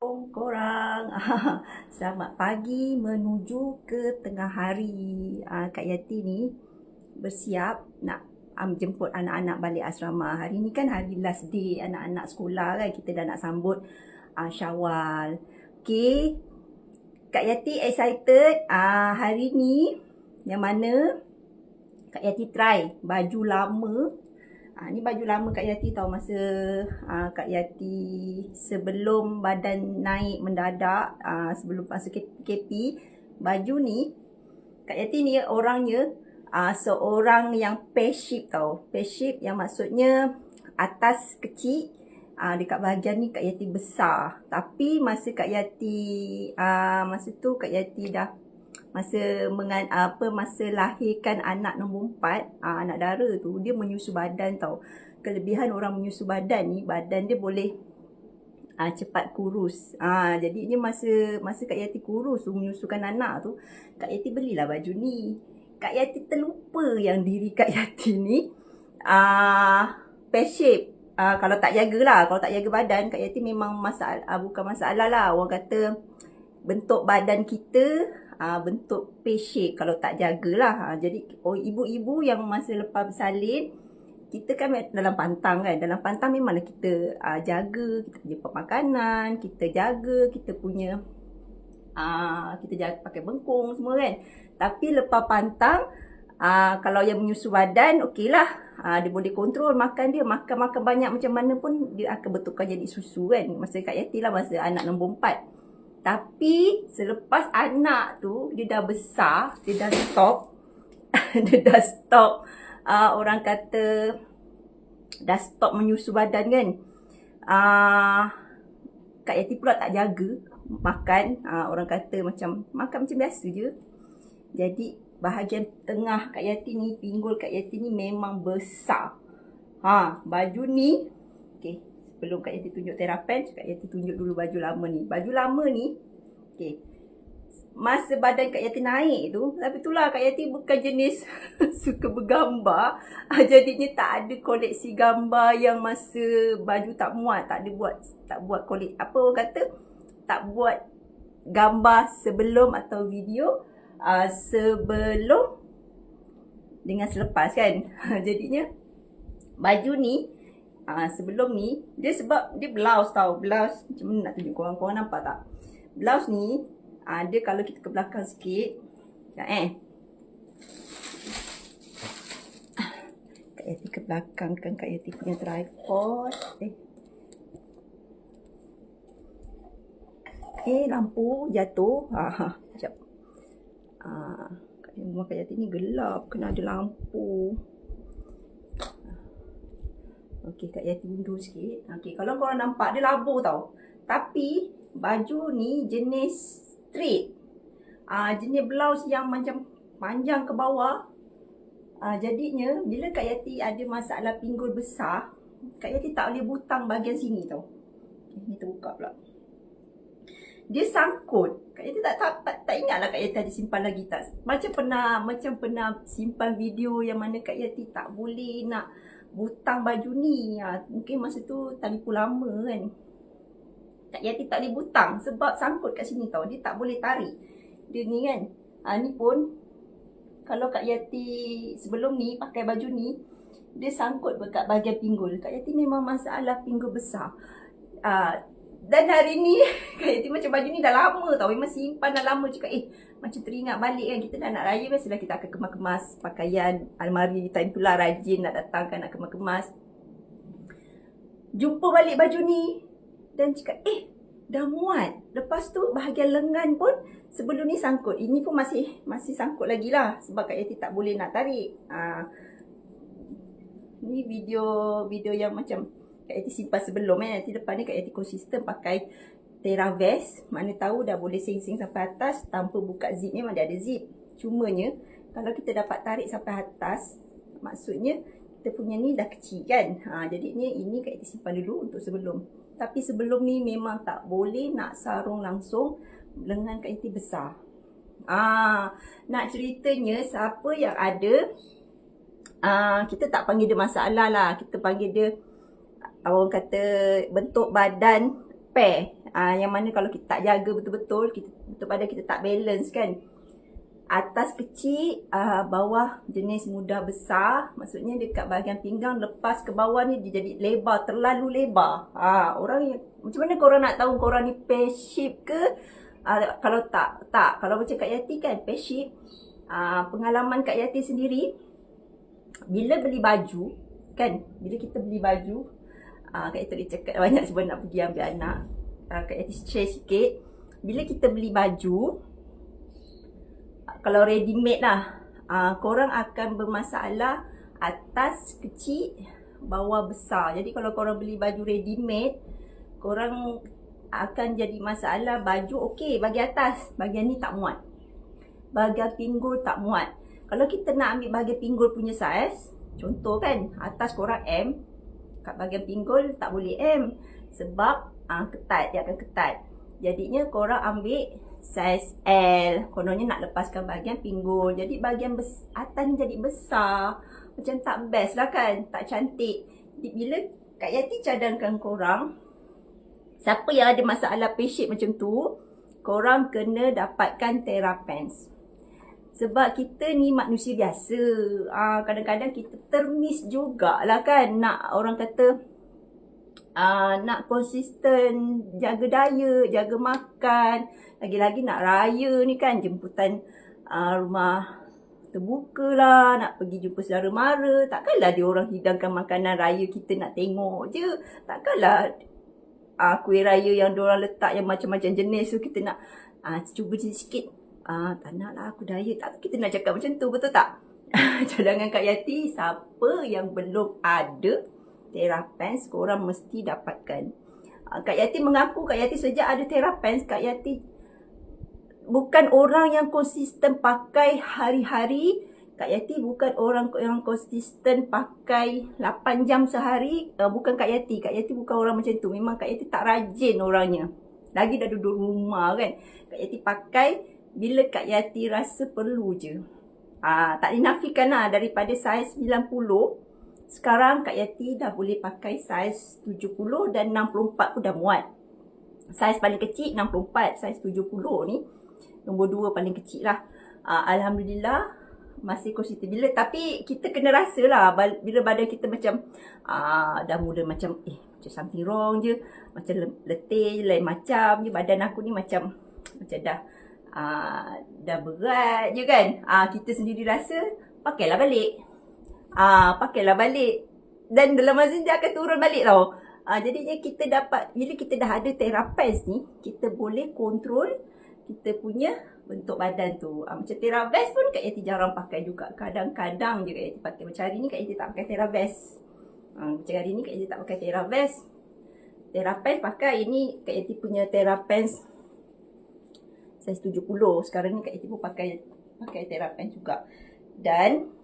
Korang. Selamat pagi menuju ke tengah hari. Kak Yati ni bersiap nak jemput anak-anak balik asrama. Hari ni kan hari last day anak-anak sekolah kan. Kita dah nak sambut Syawal. Okay. Kak Yati excited. Hari ni yang mana Kak Yati try baju lama. Ni baju lama Kak Yati tahu masa Kak Yati sebelum badan naik mendadak, sebelum masuk KP. Baju ni, Kak Yati ni orangnya seorang yang pear shape tau. Pear shape yang maksudnya atas kecil, dekat bahagian ni Kak Yati besar. Tapi masa Kak Yati, masa tu Kak Yati dah masa lahirkan anak nombor 4, anak dara tu, dia menyusu badan tau. Kelebihan orang menyusu badan ni, badan dia boleh cepat kurus. Jadinya masa Kak Yati kurus tu, menyusukan anak tu, Kak Yati belilah baju ni. Kak Yati terlupa yang diri Kak Yati ni pear shape. Kalau tak jagalah, kalau tak jaga badan, Kak Yati memang bukan masalah lah. Orang kata bentuk badan kita bentuk pear shape kalau tak jagalah. Jadi ibu-ibu yang masa lepas bersalin, kita kan dalam pantang kan. Dalam pantang memanglah kita jaga, kita punya pemakanan, kita jaga, kita punya kita jaga pakai bengkung semua kan. Tapi lepas pantang, kalau yang menyusu badan, okey lah. Dia boleh kontrol makan dia. Makan banyak macam mana pun dia akan betulkan jadi susu kan. Masa Kak Yati lah, masa anak nombor 4. Tapi selepas anak tu dia dah besar, dia dah stop. Dia dah stop, orang kata dah stop menyusu badan kan. Kak Yati pula tak jaga makan. Orang kata makan macam biasa je. Jadi bahagian tengah Kak Yati ni, pinggul Kak Yati ni memang besar. Baju ni, okay, sebelum Kak Yati tunjuk terapen, Kak Yati tunjuk dulu baju lama ni. Baju lama ni, okay, masa badan Kak Yati naik tu, tapi itulah Kak Yati bukan jenis suka bergambar. Jadinya tak ada koleksi gambar yang masa baju tak muat. Tak buat koleksi, apa orang kata, tak buat gambar sebelum atau video sebelum dengan selepas kan. Jadinya baju ni, sebelum ni, dia sebab dia blouse tau. Blouse, macam mana nak tunjuk korang? Korang nampak tak? Blouse ni, dia kalau kita ke belakang sikit. Kak Yati ke belakang kan, Kak Yati punya tripod. Lampu jatuh. Sekejap. Rumah Kak Yati ni gelap, kena ada lampu. Okey, Kak Yati mundur sikit. Okey, kalau korang nampak dia labuh tau. Tapi baju ni jenis straight. Jenis blouse yang macam panjang ke bawah. Jadinya bila Kak Yati ada masalah pinggul besar, Kak Yati tak boleh butang bahagian sini tau. Ni terbuka pula. Dia sangkut. Kak Yati tak ingatlah Kak Yati ada simpan lagi tak. Macam pernah simpan video yang mana Kak Yati tak boleh nak butang baju ni. Mungkin masa tu telefon lama kan. Kak Yati tak boleh butang sebab sangkut kat sini tau. Dia tak boleh tarik. Dia ni kan. Ni pun kalau Kak Yati sebelum ni pakai baju ni, dia sangkut dekat bahagian pinggul. Kak Yati memang masalah pinggul besar. Dan hari ni Kak Yati macam baju ni dah lama tau. Memang simpan dah lama. Cakap macam teringat balik kan. Kita dah nak raya, biasalah kita akan kemas-kemas pakaian. Almari time tu lah rajin nak datang kan, nak kemas-kemas. Jumpa balik baju ni dan cakap dah muat. Lepas tu bahagian lengan pun sebelum ni sangkut. Ini pun masih sangkut lagi lah. Sebab Kak Yati tak boleh nak tarik. Ni video yang macam Kak Yati simpan sebelum nanti depan ni Kak Yati konsisten pakai TeraVest. Mana tahu dah boleh sing-sing sampai atas tanpa buka zip. Memang dia ada zip. Cumanya kalau kita dapat tarik sampai atas, maksudnya kita punya ni dah kecil kan. Jadinya ini Kak Yati simpan dulu untuk sebelum. Tapi sebelum ni memang tak boleh nak sarung langsung. Lengan Kak Yati besar. Nak ceritanya siapa yang ada, kita tak panggil dia masalah lah. Kita panggil dia, orang kata bentuk badan pair. Yang mana kalau kita tak jaga betul-betul, betul badan kita tak balance kan. Atas kecil, bawah jenis mudah besar. Maksudnya dekat bahagian pinggang lepas ke bawah ni dia jadi lebar, terlalu lebar. Orang yang, macam mana korang nak tahu korang ni pear shape ke? Kalau tak. Kalau macam Kak Yati kan pear shape, pengalaman Kak Yati sendiri, bila beli baju kan, bila kita beli baju, Kak Yati boleh cakap banyak sebab nak pergi ambil anak. Kak Yati share sikit. Bila kita beli baju, kalau ready made lah, korang akan bermasalah atas kecil, bawah besar. Jadi kalau korang beli baju ready made, korang akan jadi masalah baju okey bagi atas, bahagian ni tak muat, bahagian pinggul tak muat. Kalau kita nak ambil bahagian pinggul punya saiz, contoh kan, atas korang M, kat bahagian pinggul tak boleh M, sebab ketat, dia akan ketat. Jadinya korang ambil saiz L, kononnya nak lepaskan bahagian pinggul. Jadi bahagian atas ni jadi besar, macam tak best lah kan, tak cantik. Jadi bila Kak Yati cadangkan korang, siapa yang ada masalah pear shape macam tu, korang kena dapatkan TheraPens. Sebab kita ni manusia biasa, kadang-kadang kita termiss jugalah kan, nak orang kata nak konsisten jaga diet, jaga makan. Lagi-lagi nak raya ni kan, jemputan rumah terbuka lah, nak pergi jumpa saudara mara. Takkanlah dia orang hidangkan makanan raya kita nak tengok je. Takkanlah kuih raya yang diorang letak yang macam-macam jenis tu kita nak cuba je sikit. Tak nak lah aku diet. Tak, kita nak cakap macam tu, betul tak? Cadangan Kak Yati, siapa yang belum ada TheraPens, korang mesti dapatkan. Kak Yati mengaku, Kak Yati sejak ada TheraPens, Kak Yati bukan orang yang konsisten pakai hari-hari. Kak Yati bukan orang yang konsisten pakai 8 jam sehari. Bukan Kak Yati. Kak Yati bukan orang macam tu. Memang Kak Yati tak rajin orangnya. Lagi dah duduk rumah kan. Kak Yati pakai bila Kak Yati rasa perlu je. Tak dinafikan lah, daripada saiz 90, sekarang Kak Yati dah boleh pakai saiz 70 dan 64 pun dah muat. Saiz paling kecil 64, saiz 70 ni nombor 2 paling kecil lah. Alhamdulillah masih konsisten. Tapi kita kena rasa lah bila badan kita macam dah mula macam macam something wrong je, macam letih lain macam je. Badan aku ni macam dah berat je kan. Kita sendiri rasa, pakailah balik. Pakailah balik. Dan dalam masa ni dia akan turun balik tau. Jadinya kita dapat, bila kita dah ada TheraPens ni, kita boleh kontrol kita punya bentuk badan tu. Macam TheraVest pun Kak Yati jarang pakai juga. Kadang-kadang je Kak Yati pakai. Macam hari ni Kak Yati tak pakai TheraVest. Macam hari ni Kak Yati tak pakai TheraVest. TheraPens pakai, ini Kak Yati punya TheraPens saiz 70. Sekarang ni Kak Yati pun pakai TheraPens juga. Dan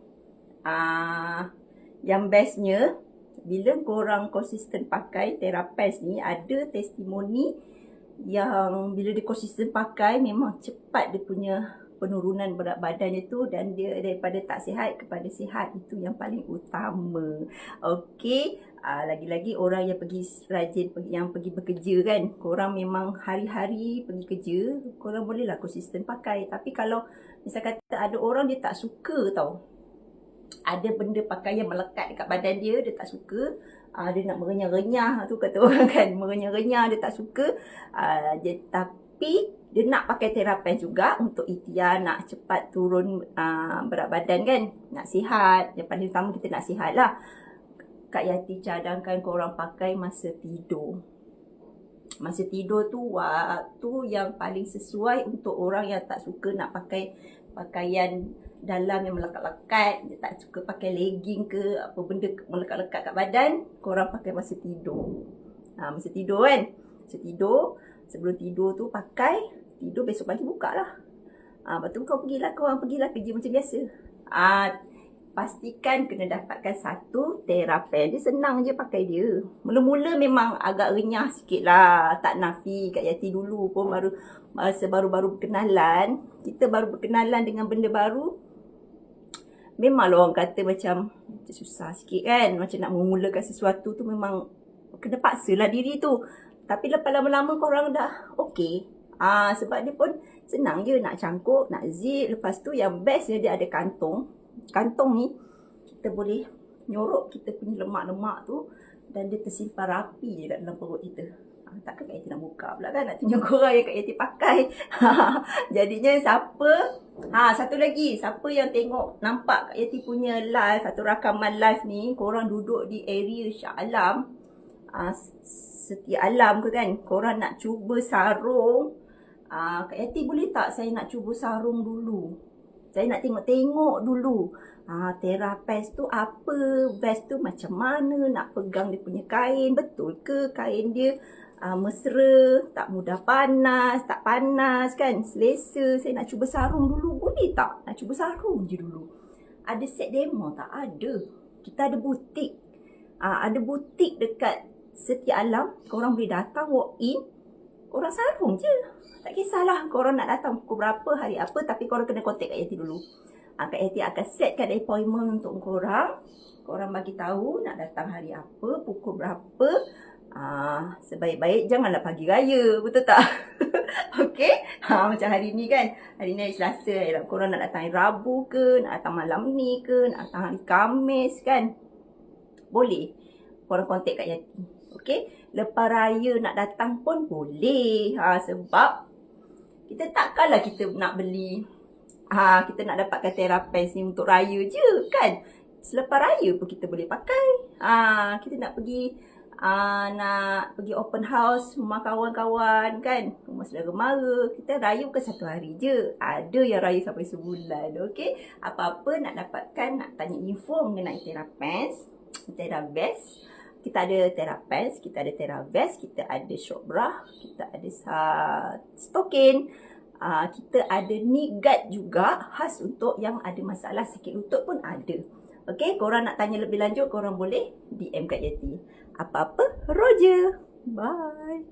yang bestnya, bila korang konsisten pakai TheraPens ni, ada testimoni yang bila dia konsisten pakai, memang cepat dia punya penurunan berat badannya tu, dan dia daripada tak sihat kepada sihat, itu yang paling utama. Okey, lagi-lagi orang yang pergi bekerja kan, korang memang hari-hari pergi kerja, korang bolehlah konsisten pakai. Tapi kalau misal kata ada orang dia tak suka tau, ada benda pakaian melekat dekat badan dia tak suka, dia nak merenyah-renyah tu kata orang kan, merenyah-renyah dia tak suka, tapi dia nak pakai TheraPens juga untuk ikhtiar nak cepat turun berat badan kan, nak sihat. Yang paling utama kita nak sihat lah. Kak Yati cadangkan korang pakai masa tidur. Masa tidur tu waktu yang paling sesuai untuk orang yang tak suka nak pakai pakaian dalam yang melekat-lekat, dia tak suka pakai legging ke apa benda melekat-lekat kat badan. Korang pakai masa tidur. Masa tidur kan, masa tidur, sebelum tidur tu pakai, tidur besok pagi buka lah. Lepas tu korang pergilah kerja macam biasa. Pastikan kena dapatkan satu TheraPens. Dia senang je pakai dia. Mula-mula memang agak renyah sikit lah, tak nafi. Kak Yati dulu pun masa baru-baru berkenalan, kita baru berkenalan dengan benda baru, memanglah orang kata macam susah sikit kan. Macam nak memulakan sesuatu tu memang kena paksalah diri tu. Tapi lepas lama-lama korang dah okey. Sebab dia pun senang je nak cangkuk, nak zip. Lepas tu yang best dia ada kantong. Kantong ni kita boleh nyorok kita punya lemak-lemak tu dan dia tersimpan rapi je kat dalam perut kita. Takkan Kak Yati nak buka pula kan, nak tunjuk korang yang Kak Yati pakai. Jadinya satu lagi, siapa yang tengok nampak Kak Yati punya live atau rakaman live ni, korang duduk di area Shah Alam, Setia Alam ke kan, korang nak cuba sarung, Kak Yati boleh tak saya nak cuba sarung dulu? Saya nak tengok-tengok dulu. Therapest tu apa, vest tu macam mana, nak pegang dia punya kain, betul ke kain dia mesra, tak mudah panas, tak panas kan, selesa. Saya nak cuba sarung dulu, boleh tak? Nak cuba sarung je dulu. Ada set demo tak? Ada. Kita ada butik. Ada butik dekat Setia Alam. Korang boleh datang, walk in, korang sarung je. Tak kisahlah korang nak datang pukul berapa, hari apa, tapi korang kena contact Kak Yati dulu. Kak Yati akan setkan appointment untuk korang. Korang bagi tahu nak datang hari apa, pukul berapa. Sebaik-baik janganlah pagi raya, betul tak? Okey? Macam hari ni kan. Hari ni hari Selasa. Korang nak datang hari Rabu ke, nak datang malam ni ke, nak datang hari Khamis kan. Boleh. Korang contact Kak Yati. Okey? Lepas raya nak datang pun boleh. Sebab kita takkanlah kita nak beli, kita nak dapatkan Therapest ni untuk raya je kan. Selepas raya pun kita boleh pakai. Kita nak pergi open house rumah kawan-kawan kan, rumah saudara mara. Kita raya bukan satu hari je, ada yang raya sampai sebulan. Okey, apa-apa nak dapatkan, nak tanya info mengenai Therapest, Theravest, kita ada Therapest, kita ada Theravest, kita ada short bra, kita ada stokin, kita ada knee guard juga, khas untuk yang ada masalah sakit lutut pun ada. Okey, korang nak tanya lebih lanjut, korang boleh DM Kak Yati. Apa-apa, Roger. Bye.